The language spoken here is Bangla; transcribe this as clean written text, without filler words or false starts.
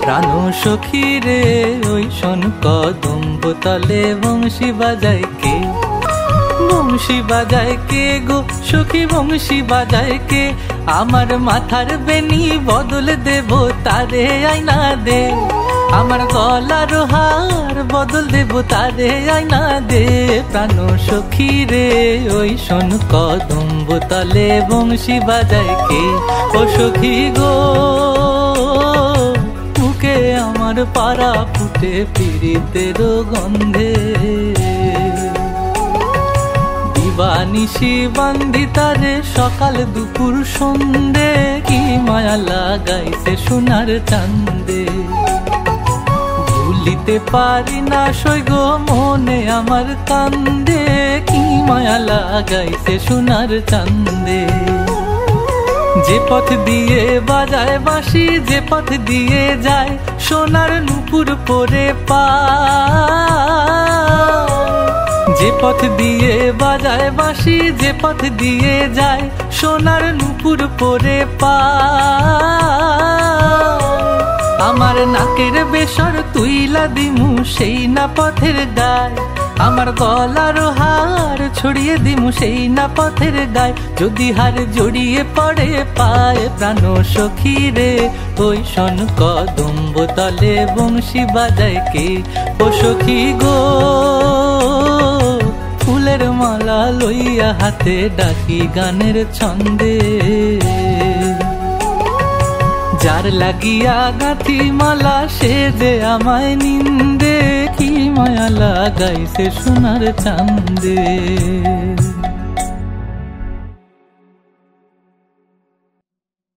প্রাণ সখী রে ওই শোন কদম্ব তলে বংশী বাজায় কে, বংশী বাজায় কে গো সখী বংশী বাজায় কে, আমার মাথার বেনি বদল দেব তারে আইনা দে, আমার গলার হার বদল দেব তারে আইনা দে। প্রাণ সখী রে ওই শোন কদম্ব তলে বংশী বাজায় কে, ও সখী গো বুকে আমার পারা ফুটে পীড়িতের গন্ধে, দিবানিশি বান্ধি তারে সকাল দুপুর সন্ধে, কি মায়া লাগাইছে সোনার চান্দে, ভুলিতে পারি না সই গো মনে আমার কান্দে, কি মায়া লাগাইছে সোনার চান্দে। যে পথ দিয়ে বাজায় বাঁশি, যে পথ দিয়ে যায় সোনার নুপুর পরে পা, যে পথ দিয়ে বাজায় বাঁশি, যে পথ দিয়ে যায় সোনার নুপুর পরে পা, আমার নাকের বেসর তুইলা দিমু সেই না পথের গায়, আমার গলার হার ছড়িয়ে দিমু সেই না পথের গায়, যদি হার জড়িয়ে পড়ে পায়। প্রাণ সখী রে ওই শোন কদম্ব তলে বংশী বাজায় কে, ও সখী গো ফুলের মালা লইয়া হাতে ডাকি গানের ছন্দে, যার লাগিয়া গাঁথি মালা সে যে আমায় নিন্দে, কি মায়া লাগাইছে সোনার চান্দে।